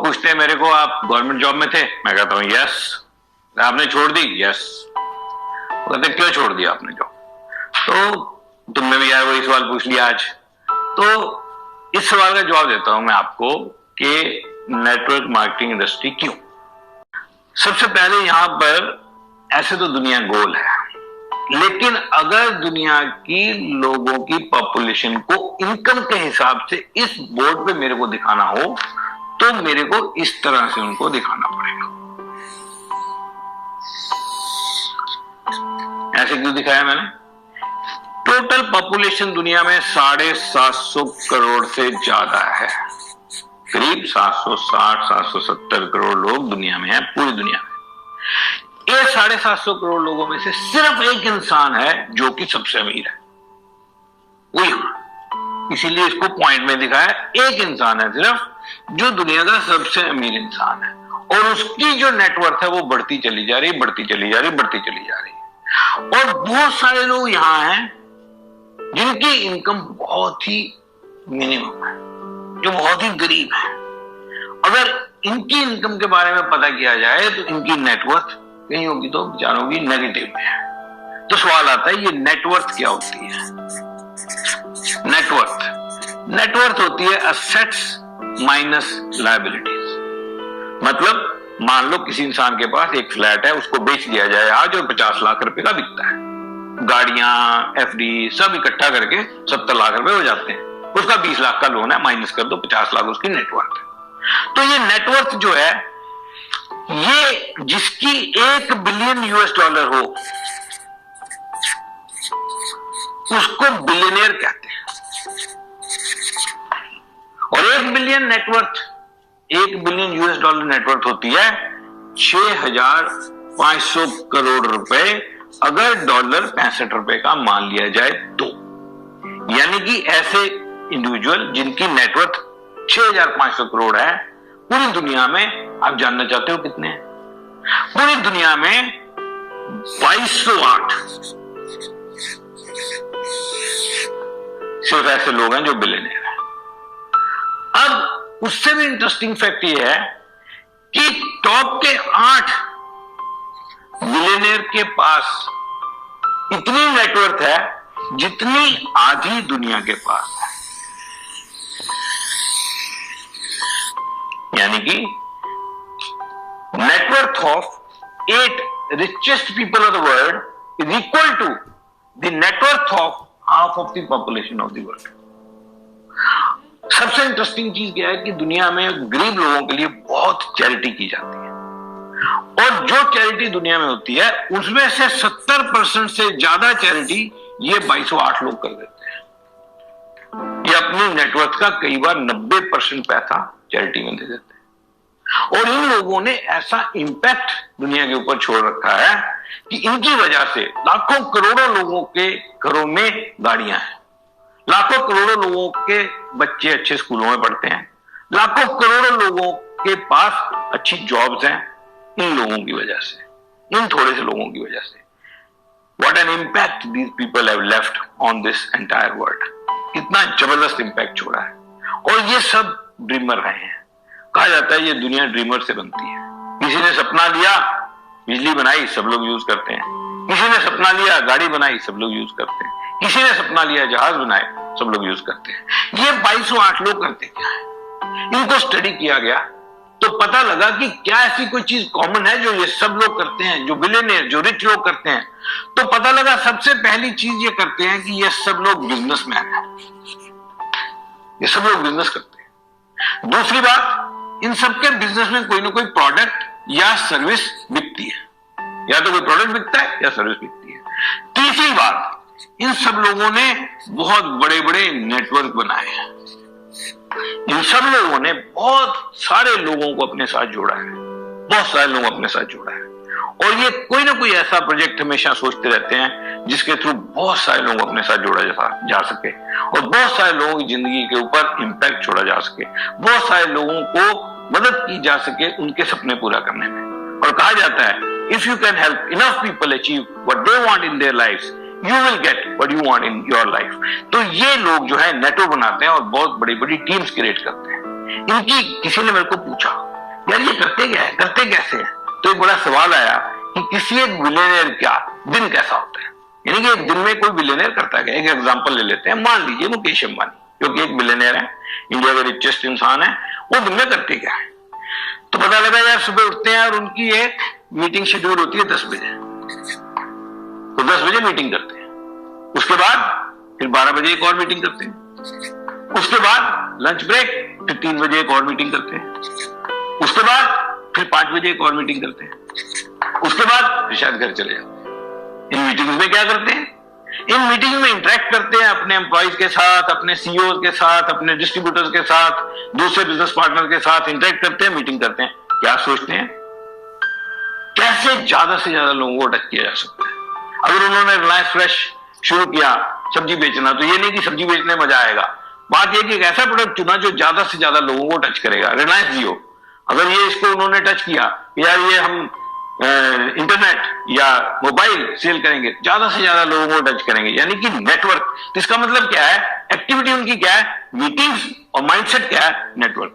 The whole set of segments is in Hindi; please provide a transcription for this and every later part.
पूछते हैं मेरे को, आप गवर्नमेंट जॉब में थे? मैं कहता हूँ यस। आपने छोड़ दी? यस। कहते क्यों छोड़ दिया आपने जॉब? तो तुमने भी यार वही सवाल पूछ लिया आज। तो इस सवाल का जवाब देता हूं मैं आपको कि नेटवर्क मार्केटिंग इंडस्ट्री क्यों। सबसे पहले यहां पर ऐसे तो दुनिया गोल है, लेकिन अगर दुनिया की लोगों की पॉपुलेशन को इनकम के हिसाब से इस बोर्ड पे मेरे को दिखाना हो तो मेरे को इस तरह से उनको दिखाना पड़ेगा। ऐसे क्यों दिखाया मैंने? टोटल पॉपुलेशन दुनिया में 750 करोड़ से ज्यादा है। करीब 760-770 करोड़ लोग दुनिया में हैं, पूरी दुनिया में। ये 750 करोड़ लोगों में से सिर्फ एक इंसान है जो कि सबसे अमीर है, वही हम। इसीलिए इसको पॉइंट में दिखाया, एक इंसान है सिर्फ जो दुनिया का सबसे अमीर इंसान है, और उसकी जो नेटवर्थ है वो बढ़ती चली जा रही, बढ़ती चली जा रही, बढ़ती चली जा रही है। और बहुत सारे लोग यहां हैं जिनकी इनकम बहुत ही मिनिमम है, जो बहुत ही गरीब है। अगर इनकी इनकम के बारे में पता किया जाए तो इनकी नेटवर्थ कहीं होगी तो बेचारों की नेगेटिव में है। तो सवाल आता है, ये नेटवर्थ क्या होती है? नेटवर्थ होती है असेट्स माइनस लायबिलिटीज। मतलब मान लो किसी इंसान के पास एक फ्लैट है, उसको बेच दिया जाए आज और 50 लाख रुपए का बिकता है। गाड़ियां, एफडी सब इकट्ठा करके 70 लाख रुपए हो जाते हैं। उसका 20 लाख का लोन है, माइनस कर दो 50 लाख उसकी नेटवर्थ है। तो ये नेटवर्थ जो है, ये जिसकी $1 बिलियन हो उसको बिलियनियर कहते हैं। और $1 बिलियन नेटवर्थ होती है 6,500 करोड़ रुपए, अगर डॉलर 65 रुपए का मान लिया जाए तो। यानी कि ऐसे इंडिविजुअल जिनकी नेटवर्थ 6,500 करोड़ है पूरी दुनिया में, आप जानना चाहते हो कितने हैं? पूरी दुनिया में 2208 सिर्फ ऐसे लोग हैं जो बिलियनियर हैं। अब उससे भी इंटरेस्टिंग फैक्ट ये है कि टॉप के 8 बिलियनियर के पास इतनी नेटवर्थ है जितनी आधी दुनिया के पास है। यानी कि net worth of 8 richest people of the world is equal to the net worth of half of the population of the world. सबसे इंटरेस्टिंग चीज क्या है कि दुनिया में गरीब लोगों के लिए बहुत चैरिटी की जाती है, और जो चैरिटी दुनिया में होती है उसमें से 70% से ज्यादा चैरिटी ये 2208 लोग कर देते हैं। ये अपनी नेटवर्थ का कई बार 90% पैसा चैरिटी में दे देते हैं। और इन लोगों ने ऐसा इंपैक्ट दुनिया के ऊपर छोड़ रखा है कि इनकी वजह से लाखों करोड़ों लोगों के घरों में गाड़ियां हैं, लाखों करोड़ों लोगों के बच्चे अच्छे स्कूलों में पढ़ते हैं, लाखों करोड़ों लोगों के पास अच्छी जॉब्स हैं। इन लोगों की वजह से, इन थोड़े से लोगों की वजह से। What an impact these people have left on this entire world. कितना जबरदस्त इंपैक्ट छोड़ा है। और ये सब ड्रीमर रहे हैं। कहा जाता है ये दुनिया ड्रीमर से बनती है। किसी ने सपना लिया, बिजली बनाई, सब लोग यूज करते हैं। किसी ने सपना लिया, गाड़ी बनाई, सब लोग यूज करते हैं। किसी ने सपना लिया, जहाज बनाए, सब लोग यूज करते हैं। ये 2208 लोग करते क्या है? इनको स्टडी किया गया तो पता लगा कि क्या ऐसी कोई चीज कॉमन है जो ये सब लोग करते हैं, जो बिलियनियर, जो रिच लोग करते हैं। तो पता लगा सबसे पहली चीज ये करते हैं कि ये सब लोग बिजनेसमैन हैं, ये सब लोग बिजनेस करते हैं। दूसरी बात, इन सबके बिजनेस में कोई ना कोई प्रोडक्ट या सर्विस बिकती है, या तो कोई प्रोडक्ट बिकता है या सर्विस बिकती है। तीसरी बात, इन सब लोगों ने बहुत बड़े बड़े नेटवर्क बनाए हैं। इन सब लोगों ने बहुत सारे लोगों को अपने साथ जोड़ा है, बहुत सारे लोगों को अपने साथ जोड़ा है। और ये कोई ना कोई ऐसा प्रोजेक्ट हमेशा सोचते रहते हैं जिसके थ्रू बहुत सारे लोगों को अपने साथ जोड़ा जा सके, और बहुत सारे लोगों की जिंदगी के ऊपर इंपैक्ट छोड़ा जा सके, बहुत सारे लोगों को मदद की जा सके उनके सपने पूरा करने में। और कहा जाता है, if you can help enough people achieve what they want in their lives, you will get what you want in your life. तो ये लोग जो है नेटवर्क बनाते हैं और बहुत बड़ी बड़ी टीम्स क्रिएट करते हैं। इनकी किसी ने मेरे को पूछा यार ये करते क्या है, करते कैसे हैं? तो एक बड़ा सवाल आया कि किसी एक बिलियनियर का दिन कैसा होता है, यानी कि एक दिन में कोई बिलियनियर करता है। एक एग्जांपल ले लेते हैं, मान लीजिए मुकेश अंबानी, जो कि एक बिलियनियर है, इंडिया का रिचेस्ट इंसान है, वो दिन में करते क्या है? तो पता लगा यार सुबह उठते हैं और उनकी एक मीटिंग शेड्यूल होती है 10 बजे, तो 10 बजे मीटिंग करते हैं, उसके बाद फिर 12 बजे एक और मीटिंग करते हैं, उसके बाद लंच ब्रेक, फिर 3 बजे एक और मीटिंग करते हैं, उसके बाद फिर 5 बजे एक और मीटिंग करते हैं, उसके बाद फिर शायद घर चले जाते हैं। इन मीटिंग्स में क्या करते हैं? इन मीटिंग में इंटरेक्ट करते हैं अपने एम्प्लॉइज के साथ, अपने सीईओ के साथ, अपने डिस्ट्रीब्यूटर्स के साथ, दूसरे बिजनेस पार्टनर के साथ इंटरेक्ट करते हैं, मीटिंग करते हैं। क्या सोचते हैं कैसे ज्यादा से ज्यादा लोगों को टच किया जा सकता है? अगर उन्होंने रिलायंस फ्रेश शुरू किया सब्जी बेचना, तो ये नहीं कि सब्जी बेचने में मजा आएगा, बात यह कि एक ऐसा प्रोडक्ट चुना जो ज्यादा से ज्यादा लोगों को टच करेगा। रिलायंस जियो, अगर ये इसको उन्होंने टच किया, यार ये हम इंटरनेट या मोबाइल सेल करेंगे, ज्यादा से ज्यादा लोगों को टच करेंगे, यानी कि नेटवर्क। तो इसका मतलब क्या है? एक्टिविटी उनकी क्या है? मीटिंग्स, और माइंडसेट क्या है? नेटवर्क।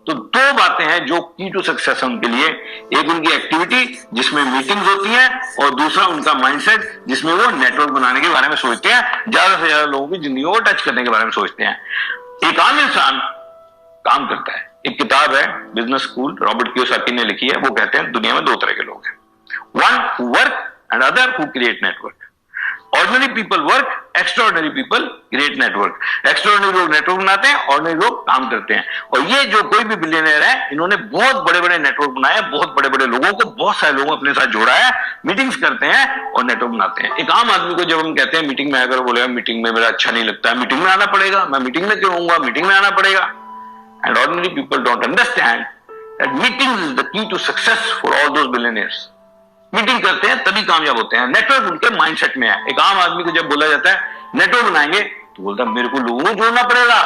तो दो बातें हैं जो की टू सक्सेस है उनके लिए, एक उनकी एक्टिविटी जिसमें मीटिंग्स होती हैं, और दूसरा उनका माइंडसेट जिसमें वो नेटवर्क बनाने के बारे में सोचते हैं, ज्यादा से ज्यादा लोगों की जिंदगी को टच करने के बारे में सोचते हैं। एक आम इंसान काम करता है। एक किताब है बिजनेस स्कूल, रॉबर्ट कियोसाकी ने लिखी है, वो कहते हैं दुनिया में दो तरह के लोग हैं, one who work and other who create network. Ordinary people work, extraordinary people create network. Extraordinary लोग नेटवर्क बनाते हैं, ऑर्डिनरी लोग काम करते हैं। और ये जो कोई भी बिलियनियर है, इन्होंने बहुत बड़े बड़े नेटवर्क बनाए, बहुत बड़े बड़े लोगों को, बहुत सारे लोगों को अपने साथ जोड़ा है, मीटिंग्स करते हैं और नेटवर्क बनाते हैं। एक आम आदमी को जब हम कहते हैं मीटिंग में, अगर बोलेगा मीटिंग में मेरा अच्छा नहीं लगता है, मीटिंग में आना पड़ेगा, मैं मीटिंग में क्यों आऊंगा, मीटिंग में आना पड़ेगा। And ordinary people don't understand that meetings is the key to success for all those billionaires. Meeting करते हैं तभी कामयाब होते हैं, नेटवर्क उनके माइंडसेट में है। एक आम आदमी को जब बोला जाता है नेटवर्क बनाएंगे, तो बोलता है मेरे को लोगों को जोड़ना पड़ेगा,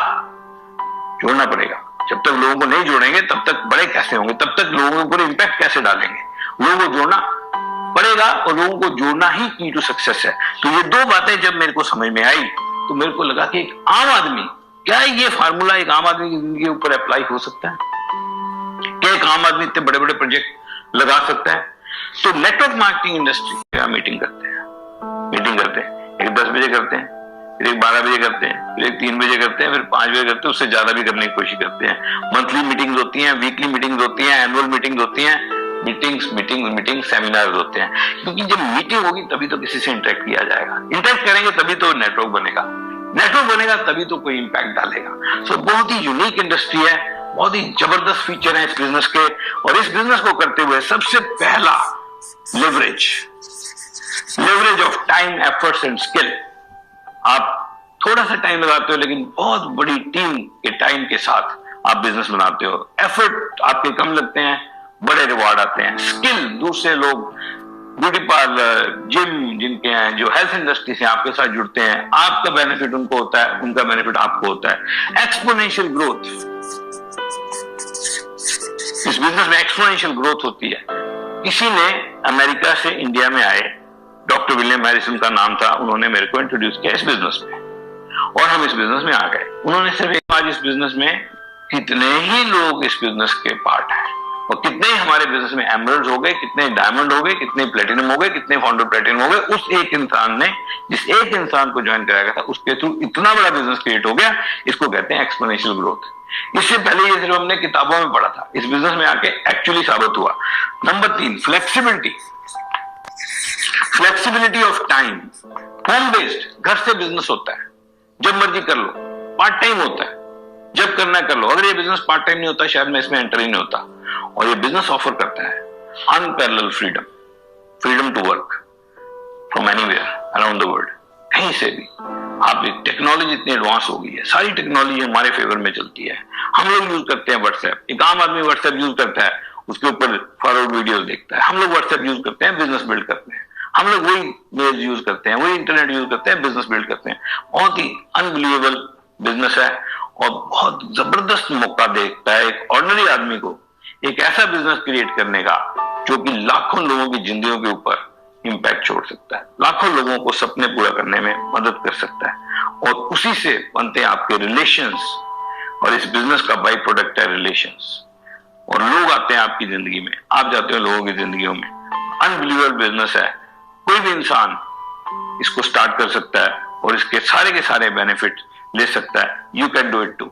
जोड़ना पड़ेगा। जब तक लोगों को नहीं जोड़ेंगे तब तक बड़े कैसे होंगे, तब तक लोगों को इंपैक्ट कैसे डालेंगे? लोगों को जोड़ना पड़ेगा, और लोगों को जोड़ना ही की टू सक्सेस है। तो ये दो बातें जब मेरे को समझ में आई, तो मेरे को लगा कि एक आम आदमी, क्या ये फार्मूला एक आम आदमी की जिंदगी के ऊपर अप्लाई हो सकता है? क्या एक आम आदमी इतने बड़े बड़े प्रोजेक्ट लगा सकता है? तो नेटवर्क मार्केटिंग इंडस्ट्री क्या मीटिंग करते हैं, एक 10 बजे करते हैं, फिर एक 12 बजे करते हैं, फिर एक 3 बजे करते हैं, फिर 5 बजे करते हैं, उससे ज्यादा भी करने की कोशिश करते हैं। मंथली मीटिंग्स होती हैं, वीकली मीटिंग्स होती हैं, एनुअल मीटिंग्स होती हैं, मीटिंग सेमिनार होते हैं। क्योंकि जब मीटिंग होगी तभी तो किसी से इंटरेक्ट किया जाएगा, इंटरेक्ट करेंगे तभी तो नेटवर्क बनेगा, नेटवर्क बनेगा तभी तो कोई इंपैक्ट डालेगा। सो बहुत ही यूनिक इंडस्ट्री है, बहुत ही जबरदस्त फीचर है इस बिजनेस के। और इस बिजनेस को करते हुए सबसे पहला leverage of time, efforts and skill. आप थोड़ा सा टाइम लगाते हो, लेकिन बहुत बड़ी टीम के टाइम के साथ आप बिजनेस बनाते हो। एफर्ट आपके कम लगते हैं, बड़े रिवॉर्ड आते हैं। स्किल, दूसरे लोग ब्यूटी पार्लर, जिम जिनके हैं, जो हेल्थ इंडस्ट्री से आपके साथ जुड़ते हैं, आपका बेनिफिट उनको होता है, उनका बेनिफिट आपको होता है। एक्सपोनेंशियल ग्रोथ, इस बिजनेस में एक्सपोनेंशियल ग्रोथ होती है। किसी ने अमेरिका से इंडिया में आए, डॉक्टर विलियम हैरिसन का नाम था, उन्होंने मेरे को इंट्रोड्यूस किया इस बिजनेस में, और हम इस बिजनेस में आ गए। उन्होंने सिर्फ एक, आज इस बिजनेस में कितने ही लोग इस बिजनेस के पार्ट हैं, और कितने हमारे बिजनेस में एमरल्ड्स हो गए, कितने डायमंड हो गए, कितने प्लेटिनम हो गए, कितने फाउंडर प्लेटिनम हो गए। उस एक इंसान ने, जिस एक इंसान को ज्वाइन कराया गया था, उसके थ्रू इतना बड़ा बिजनेस क्रिएट हो गया। इसको कहते हैं एक्सपोनेंशियल ग्रोथ। इससे पहले ये सिर्फ हमने किताबों में पढ़ा था, इस बिजनेस में आके एक्चुअली साबित हुआ। Number 3, flexibility of time. Home based, घर से बिजनेस होता है, जब मर्जी कर लो, पार्ट टाइम होता है, जब करना कर लो। अगर ये बिजनेस पार्ट टाइम नहीं होता, शायद मैं इसमें एंटर ही नहीं होता। और ये बिजनेस ऑफर करता है unparalleled freedom to work from anywhere around the world, कहीं से भी। आप, टेक्नोलॉजी इतनी एडवांस हो गई है, सारी टेक्नोलॉजी हमारे फेवर में चलती है। हम लोग यूज करते हैं व्हाट्सएप, एक आम आदमी व्हाट्सएप यूज करता है, उसके ऊपर फॉरवर्ड वीडियोस देखता है। हम लोग व्हाट्सएप यूज करते हैं, बिजनेस बिल्ड करते हैं। हम लोग वही मेल यूज करते हैं, वही इंटरनेट यूज करते हैं, बिजनेस बिल्ड करते हैं। बहुत ही अनबिलीवेबल बिजनेस है, और बहुत जबरदस्त मौका देखता है एक ऑर्डिनरी आदमी को एक ऐसा बिजनेस क्रिएट करने का, जो कि लाखों लोगों की जिंदगियों के ऊपर इंपैक्ट छोड़ सकता है, लाखों लोगों को सपने पूरा करने में मदद कर सकता है। और उसी से बनते हैं आपके रिलेशंस, और इस बिजनेस का बाई प्रोडक्ट है रिलेशंस। और लोग आते हैं आपकी जिंदगी में, आप जाते हो लोगों की जिंदगियों में। अनबिलीवेबल बिजनेस है, कोई भी इंसान इसको स्टार्ट कर सकता है और इसके सारे के सारे बेनिफिट ले सकता है। You can do it to.